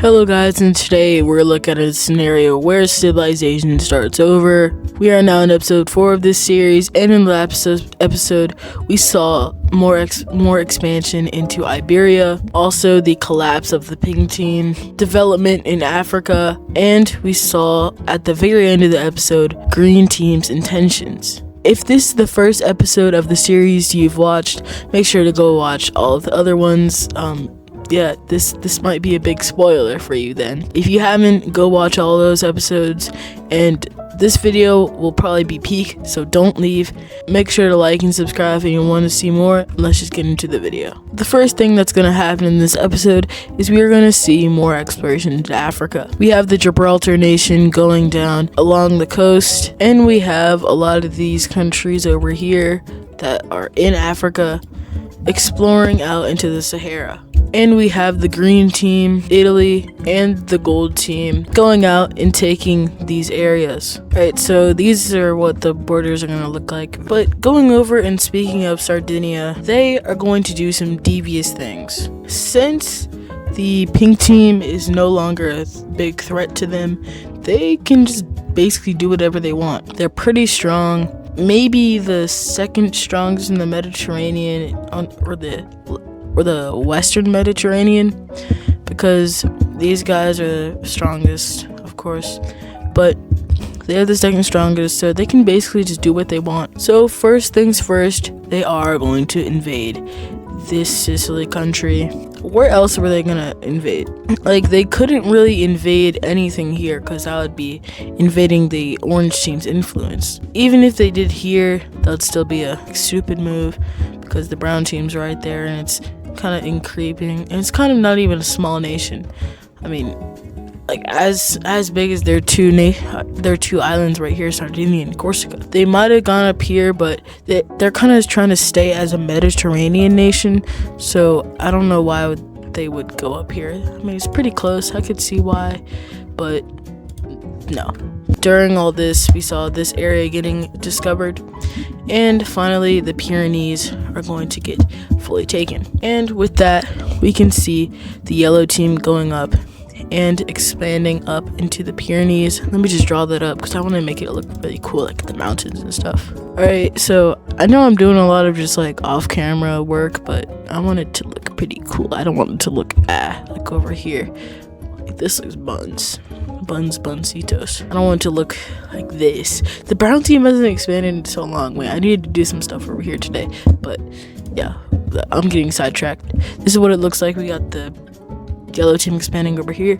Hello guys, and today we're looking at a scenario where civilization starts over. We are now in episode 4 of this series, and in the episode we saw more expansion into Iberia, also the collapse of the pink team, development in Africa, and we saw at the very end of the episode green team's intentions. If this is the first episode of the series you've watched, make sure to go watch all of the other ones. Yeah, this might be a big spoiler for you then. If you haven't, go watch all those episodes, and this video will probably be peak, so don't leave. Make sure to like and subscribe if you want to see more. Let's just get into the video. The first thing that's going to happen in this episode is we are going to see more exploration into Africa. We have the Gibraltar nation going down along the coast, and we have a lot of these countries over here that are in Africa exploring out into the Sahara. And we have the green team, Italy, and the gold team going out and taking these areas. Alright, so these are what the borders are going to look like. But going over and speaking of Sardinia, they are going to do some devious things. Since the pink team is no longer a big threat to them, they can just basically do whatever they want. They're pretty strong. Maybe the second strongest in the Mediterranean, or the Western Mediterranean, because these guys are the strongest, of course, but they're the second strongest, so they can basically just do what they want. So first things first, they are going to invade this Sicily country. Where else were they gonna invade? Like, they couldn't really invade anything here, because that would be invading the orange team's influence. Even if they did here, that would still be a stupid move, because the brown team's right there, and it's kind of increeping, and it's kind of not even a small nation. I mean, like, as big as their two islands right here, Sardinia and Corsica. They might have gone up here, but they're kind of trying to stay as a Mediterranean nation, so I don't know why they would go up here. I mean, it's pretty close, I could see why, but no. During all this, we saw this area getting discovered, and finally the Pyrenees are going to get fully taken. And with that, we can see the yellow team going up and expanding up into the Pyrenees. Let me just draw that up because I want to make it look really cool, like the mountains and stuff. Alright, so I know I'm doing a lot of just like off-camera work, but I want it to look pretty cool. I don't want it to look like over here. Like, this looks buncitos. I don't want it to look like this. The brown team hasn't expanded in so long. Wait, I needed to do some stuff over here today, but yeah, I'm getting sidetracked. This is what it looks like. We got the yellow team expanding over here,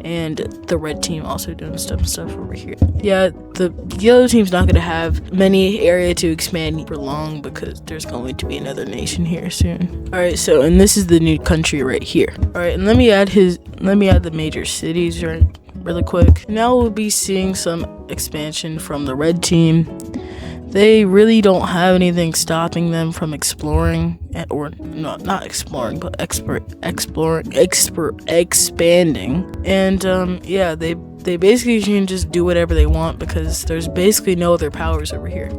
and the red team also doing stuff over here. Yeah, the yellow team's not going to have many area to expand for long, because there's going to be another nation here soon. Alright, so, and this is the new country right here. Alright, and let me add the major cities really quick. Now we'll be seeing some expansion from the red team. They really don't have anything stopping them from exploring, or not exploring, but expanding. And yeah, they basically can just do whatever they want, because there's basically no other powers over here.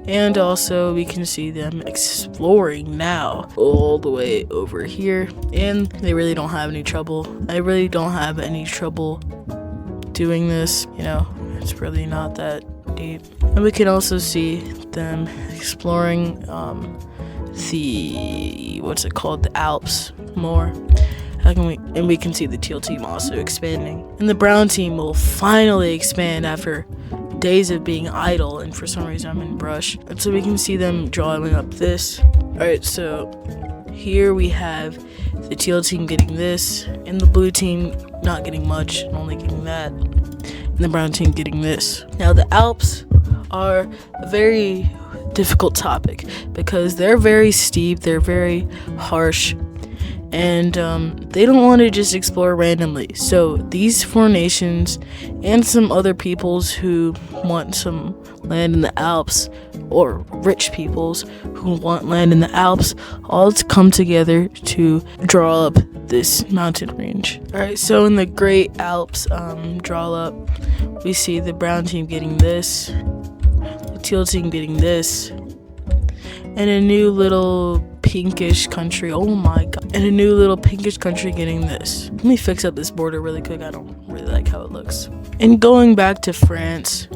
And also we can see them exploring now all the way over here, and they really don't have any trouble. I really don't have any trouble doing this, you know, it's really not that deep. And we can also see them exploring the Alps more. And we can see the teal team also expanding. And the brown team will finally expand after days of being idle, and for some reason I'm in brush. And so we can see them drawing up this. Alright, so here we have the teal team getting this, and the blue team not getting much, and only getting that, and the brown team getting this. Now the Alps are a very difficult topic, because they're very steep, they're very harsh, and they don't want to just explore randomly. So these four nations and some other peoples who want some land in the Alps, or rich peoples who want land in the Alps, all to come together to draw up this mountain range. Alright, so in the Great Alps draw up, we see the brown team getting this, the teal team getting this, and a new little pinkish country. Oh my god. And a new little pinkish country getting this. Let me fix up this border really quick. I don't really like how it looks. And going back to France,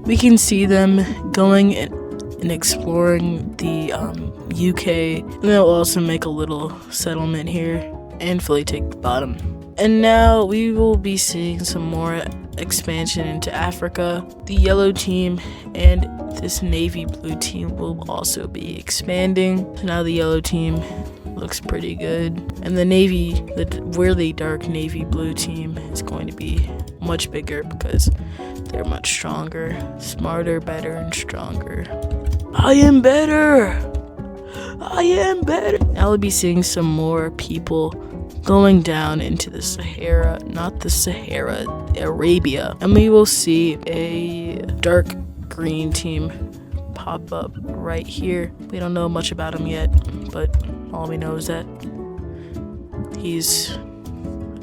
we can see them going and exploring the UK. And they'll also make a little settlement here and fully take the bottom. And now we will be seeing some more expansion into Africa. The yellow team and this navy blue team will also be expanding. So now the yellow team looks pretty good. And the really dark navy blue team is going to be much bigger because they're much stronger, smarter, better, and stronger. I am better! I am better! Now we'll be seeing some more people going down into the Sahara, not the Sahara, Arabia. And we will see a dark green team pop up right here. We don't know much about him yet, but all we know is that he's a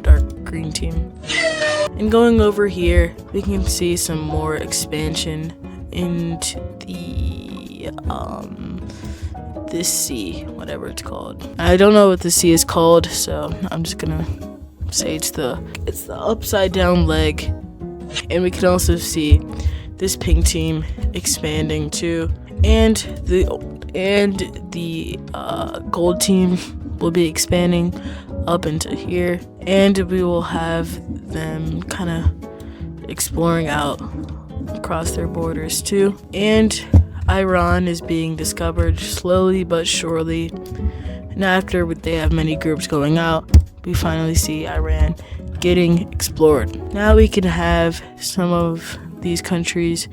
dark green team. And going over here, we can see some more expansion into the this sea, whatever it's called. I don't know what the sea is called, so I'm just gonna say it's the upside down leg. And we can also see this pink team expanding too, and the gold team will be expanding up into here, and we will have them kind of exploring out across their borders too. And Iran is being discovered slowly but surely, and after they have many groups going out, we finally see Iran getting explored. Now we can have some of these countries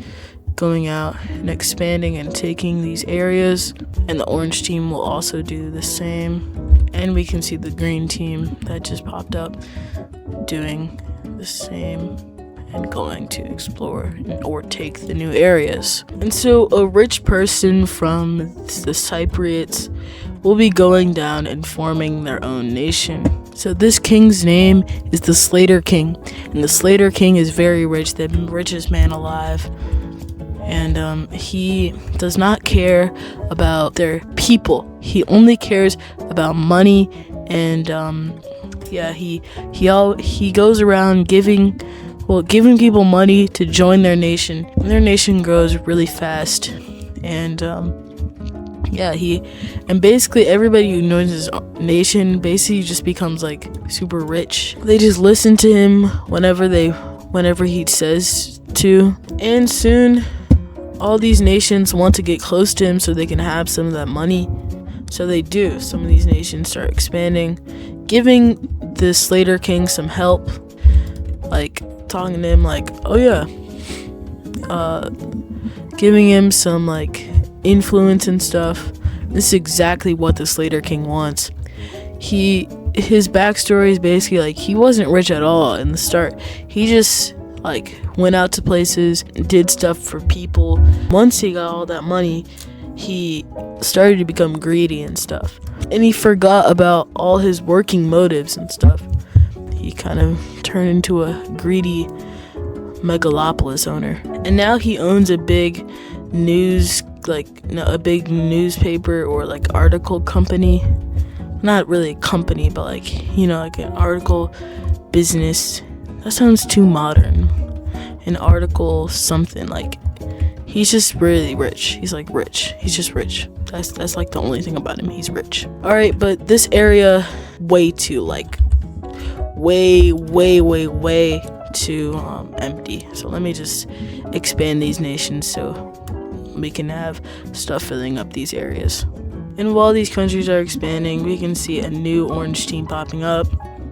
going out and expanding and taking these areas, and the orange team will also do the same. And we can see the green team that just popped up doing the same and going to explore or take the new areas. And so a rich person from the Cypriots will be going down and forming their own nation. So this king's name is the Slater King, and the Slater King is very rich, the richest man alive. And he does not care about their people. He only cares about money, and he goes around giving people money to join their nation, and their nation grows really fast. And basically everybody who knows his nation basically just becomes like super rich. They just listen to him whenever he says to, and soon all these nations want to get close to him so they can have some of that money. So they do. Some of these nations start expanding, giving the Slater King some help, like talking to him like, oh yeah, giving him some like influence and stuff. This is exactly what the Slater King wants. His backstory is basically like he wasn't rich at all in the start. He just like went out to places and did stuff for people. Once he got all that money, he started to become greedy and stuff, and he forgot about all his working motives and stuff. He kind of turned into a greedy megalopolis owner, and now he owns a big newspaper or like article company. Not really a company, but like an article business. That sounds too modern. An article something, like he's just really rich. He's like rich. He's just rich. That's like the only thing about him. He's rich. All right, but this area way too empty. So let me just expand these nations so we can have stuff filling up these areas. And while these countries are expanding, we can see a new orange team popping up,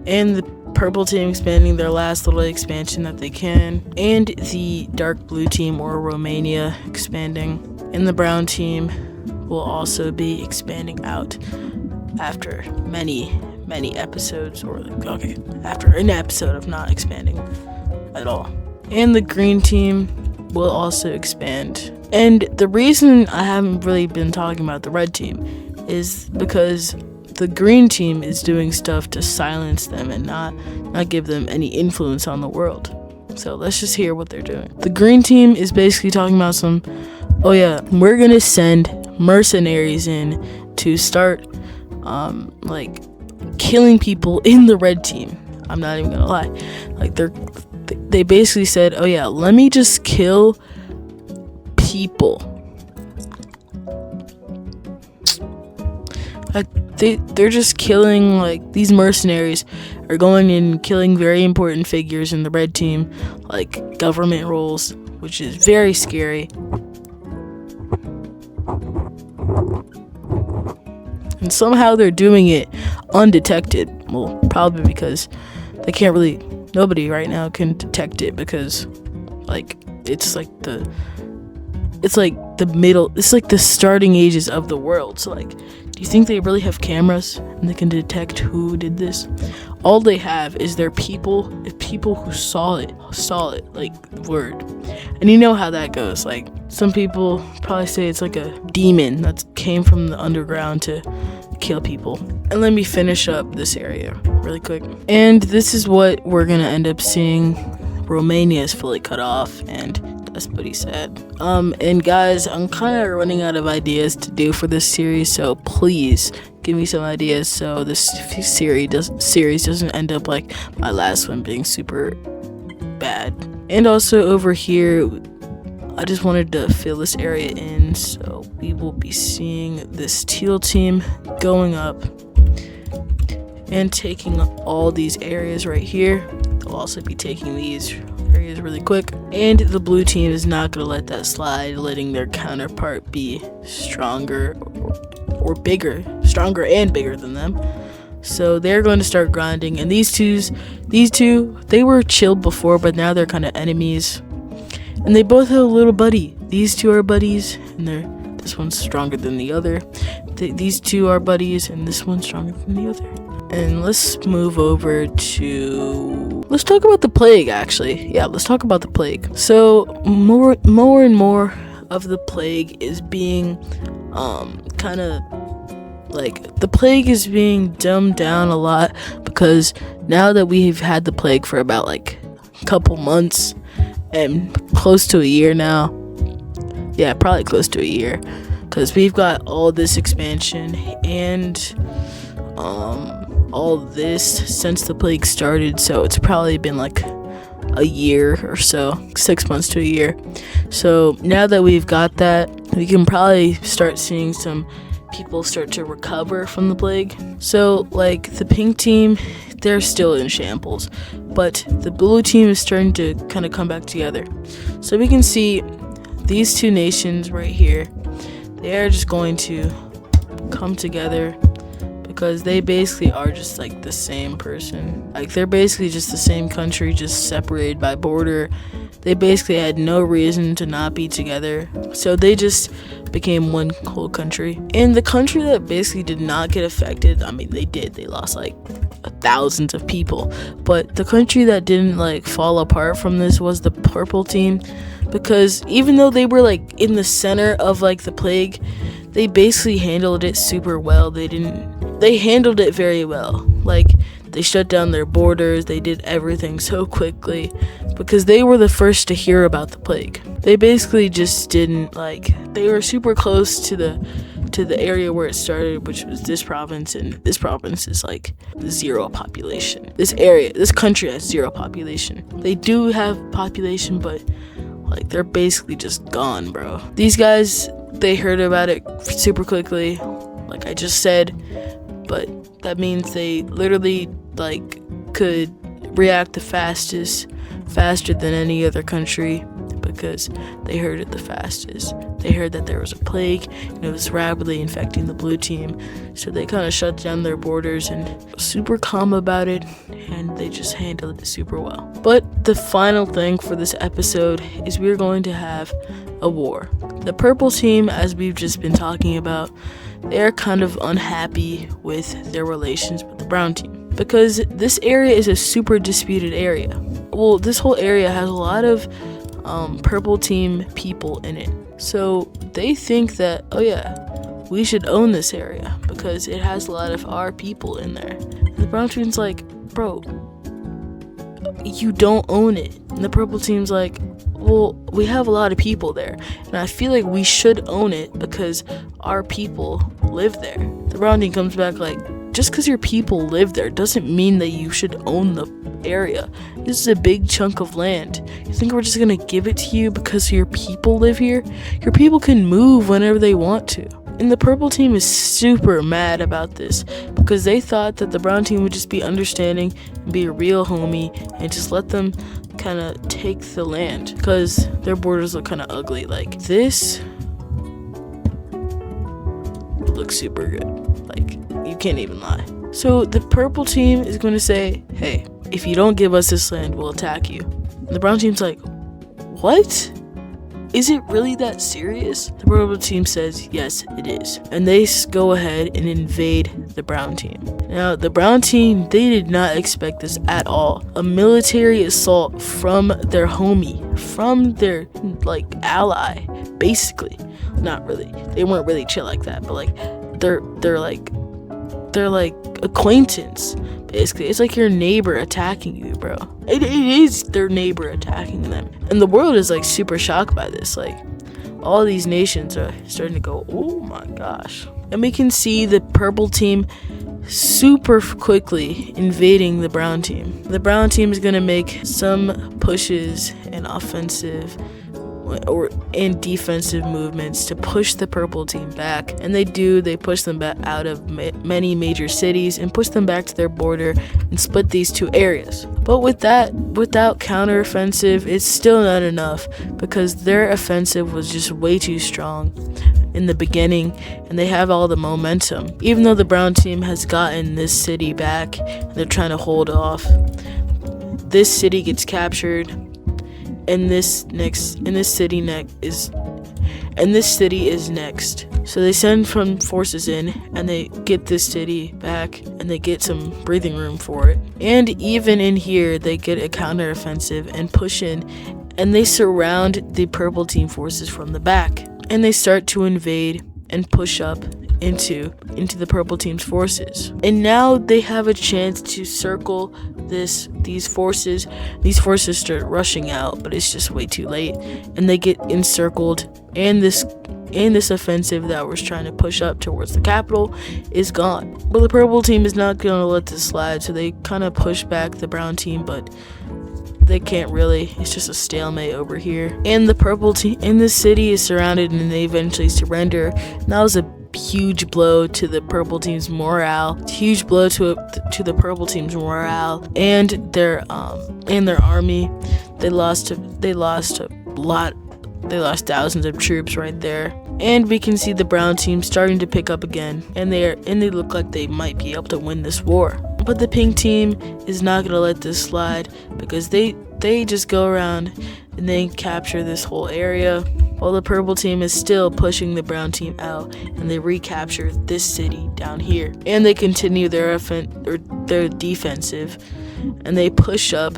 and the purple team expanding their last little expansion that they can, and the dark blue team or Romania expanding, and the brown team will also be expanding out after many episodes, after an episode of not expanding at all. And the green team will also expand. And the reason I haven't really been talking about the red team is because the green team is doing stuff to silence them and not give them any influence on the world. So let's just hear what they're doing. The green team is basically talking about we're gonna send mercenaries in to start like killing people in the red team. I'm not even gonna lie. Like they basically said, oh yeah, let me just kill people. They're just killing, like, these mercenaries are going and killing very important figures in the red team, like government roles, which is very scary. And somehow they're doing it undetected. Well, probably because they can't really, nobody right now can detect it, because like it's like the starting ages of the world. So like, do you think they really have cameras and they can detect who did this? All they have is their people who saw it, like, word. And you know how that goes. Like, some people probably say it's like a demon that came from the underground to kill people. And let me finish up this area really quick. And this is what we're gonna end up seeing. Romania is fully cut off, and that's pretty sad. And guys, I'm kind of running out of ideas to do for this series, so please give me some ideas so this series doesn't end up like my last one being super bad. And also over here, I just wanted to fill this area in, so we will be seeing this teal team going up and taking all these areas right here. They'll also be taking these areas really quick, and the blue team is not going to let that slide, letting their counterpart be stronger or bigger, stronger and bigger than them. So they're going to start grinding, and these two, they were chilled before, but now they're kind of enemies. And they both have a little buddy. These two are buddies, and this one's stronger than the other. These two are buddies, and this one's stronger than the other. And let's move over to... let's talk about the plague, actually. Yeah, let's talk about the plague. So, more and more of the plague is being, kind of... like, the plague is being dumbed down a lot, because now that we've had the plague for about, like, a couple months, and close to a year now. Yeah, probably close to a year, because we've got all this expansion and all this since the plague started, so it's probably been like a year or so, 6 months to a year. So now that we've got that, we can probably start seeing some people start to recover from the plague. So like the pink team, they're still in shambles, but the blue team is starting to kind of come back together. So we can see these two nations right here, they are just going to come together, because they basically are just like the same person. Like, they're basically just the same country, just separated by border. They basically had no reason to not be together, so they just became one whole country. And the country that basically did not get affected, I mean, they did, they lost like thousands of people, but the country that didn't like fall apart from this was the purple team, because even though they were like in the center of like the plague, they basically handled it super well. They handled it very well. Like, they shut down their borders, they did everything so quickly, because they were the first to hear about the plague. They basically just didn't, like, they were super close to the area where it started, which was this province, and this province is like 0 population. This country has 0 population. They do have population, but like, they're basically just gone, bro. These guys, they heard about it super quickly, like I just said, but that means they literally like could react the faster than any other country, because they heard it the fastest. They heard that there was a plague and it was rapidly infecting the blue team, so they kind of shut down their borders and super calm about it, and they just handled it super well. But the final thing for this episode is we're going to have a war. The purple team, as we've just been talking about, they're kind of unhappy with their relations with the brown team, because this area is a super disputed area. Well, this whole area has a lot of purple team people in it, so they think that, oh yeah, we should own this area because it has a lot of our people in there. And the brown team's like, bro, you don't own it. And the purple team's like, well, we have a lot of people there, and I feel like we should own it because our people live there. The brown team comes back like, just because your people live there doesn't mean that you should own the area. This is a big chunk of land. You think we're just gonna give it to you because your people live here? Your people can move whenever they want to. And the purple team is super mad about this because they thought that the brown team would just be understanding and be a real homie and just let them kind of take the land because their borders look kind of ugly. Like, this looks super good. Like, you can't even lie. So the purple team is going to say, hey, if you don't give us this land, we'll attack you. And the brown team's like, what? Is it really that serious? The purple team says, yes, it is. And they go ahead and invade the brown team. Now, the brown team, they did not expect this at all. A military assault from their homie, from their, like, ally, basically. Not really. They weren't really chill like that, but, like, they're like acquaintance. Basically, it's like your neighbor attacking you, bro. It is their neighbor attacking them. And the world is like super shocked by this. Like, all these nations are starting to go, oh my gosh. And we can see the purple team super quickly invading the brown team. The brown team is going to make some pushes and offensive and defensive movements to push the purple team back, and they push them back out of many major cities and push them back to their border and split these two areas. But without counteroffensive, it's still not enough because their offensive was just way too strong in the beginning, and they have all the momentum. Even though the brown team has gotten this city back and they're trying to hold off, this city gets captured. And this city is next. So they send some forces in and they get this city back and they get some breathing room for it. And even in here, they get a counteroffensive and push in, and they surround the purple team forces from the back. And they start to invade and push up into the purple team's forces. And now they have a chance to circle these forces. These forces start rushing out, but it's just way too late, and they get encircled, and this offensive that was trying to push up towards the capital is gone. But the purple team is not going to let this slide, so they kind of push back the brown team, but they can't really. It's just a stalemate over here. And the purple team in the city is surrounded, and they eventually surrender. And that was a huge blow to the purple team's morale. Huge blow to the purple team's morale and their army. They lost thousands of troops right there. And we can see the brown team starting to pick up again, and they look like they might be able to win this war. But the pink team is not going to let this slide because they just go around and they capture this whole area, while the purple team is still pushing the brown team out, and they recapture this city down here. And they continue their defensive, and they push up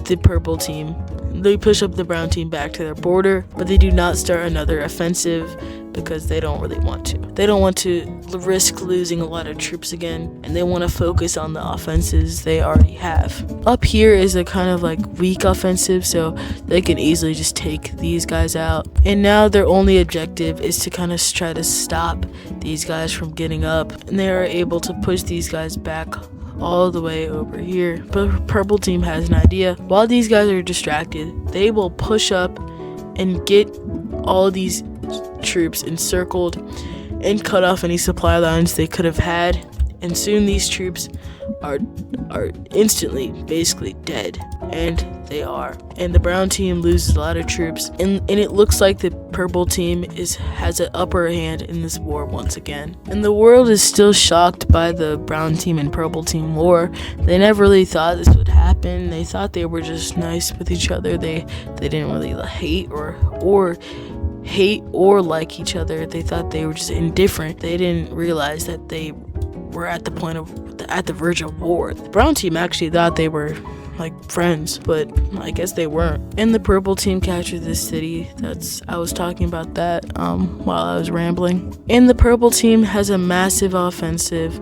the purple team. They push up the brown team back to their border, but they do not start another offensive because they don't really want to. They don't want to risk losing a lot of troops again, and they want to focus on the offenses they already have. Up here is a kind of like weak offensive, so they can easily just take these guys out. And now their only objective is to kind of try to stop these guys from getting up, and they are able to push these guys back all the way over here. But purple team has an idea. While these guys are distracted, they will push up and get all these troops encircled and cut off any supply lines they could have had, and soon these troops are instantly basically dead, and they are. And the brown team loses a lot of troops, and it looks like the purple team has an upper hand in this war once again. And the world is still shocked by the brown team and purple team war. They never really thought this would happen. They thought they were just nice with each other. They didn't really hate or like each other. They thought they were just indifferent. They didn't realize that they were at the verge of war. The brown team actually thought they were like friends, but I guess they weren't. And the purple team captured this city. I was talking about that while I was rambling. And the purple team has a massive offensive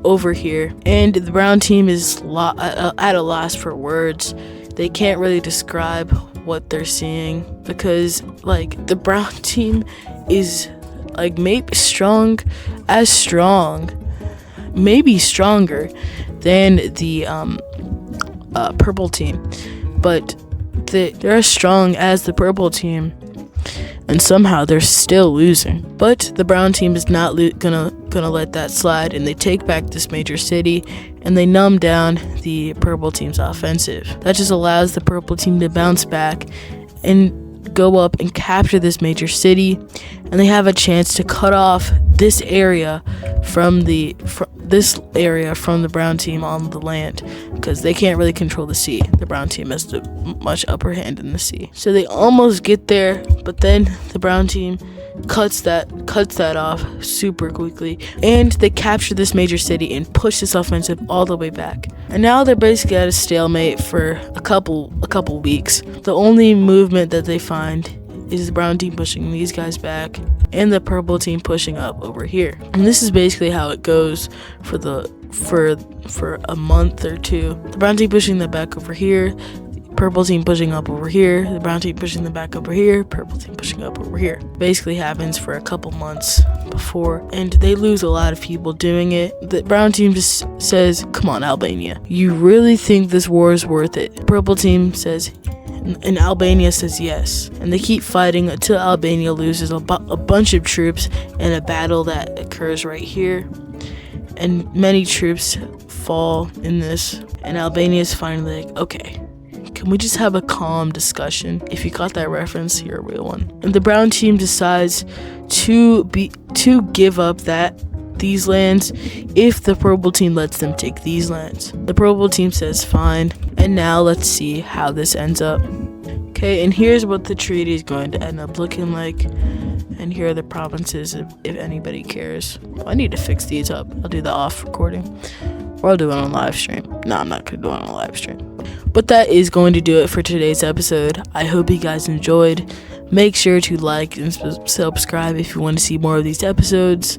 over here, and the brown team is at a loss for words. They can't really describe what they're seeing because like the brown team is like maybe strong, maybe stronger than the purple team, but they're as strong as the purple team, and somehow they're still losing. But the brown team is not gonna let that slide, and they take back this major city, and they numb down the purple team's offensive. That just allows the purple team to bounce back and go up and capture this major city, and they have a chance to cut off this area from the brown team on the land, because they can't really control the sea. The brown team has the much upper hand in the sea, so they almost get there, but then the brown team cuts that off super quickly, and they capture this major city and push this offensive all the way back. And now they're basically at a stalemate for a couple weeks. The only movement that they find is the brown team pushing these guys back and the purple team pushing up over here. And this is basically how it goes for a month or two. The brown team pushing them back over here, purple team pushing up over here, the brown team pushing them back over here, purple team pushing up over here. Basically happens for a couple months before, and they lose a lot of people doing it. The brown team just says, come on, Albania, you really think this war is worth it? Purple team says, and Albania says yes, and they keep fighting until Albania loses a bunch of troops in a battle that occurs right here, and many troops fall in this, and Albania is finally like, okay, can we just have a calm discussion? If you got that reference, you're a real one. And the brown team decides to give up these lands if the purple team lets them take these lands. The purple team says fine, and now let's see how this ends up. Okay, and here's what the treaty is going to end up looking like, and here are the provinces if anybody cares. Well, I need to fix these up. I'll do the off recording, or I'll do it on live stream. No, I'm not gonna do it on a live stream. But that is going to do it for today's episode. I hope you guys enjoyed. Make sure to like and subscribe if you want to see more of these episodes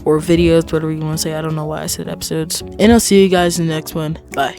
or videos, whatever you want to say. I don't know why I said episodes. And I'll see you guys in the next one. Bye.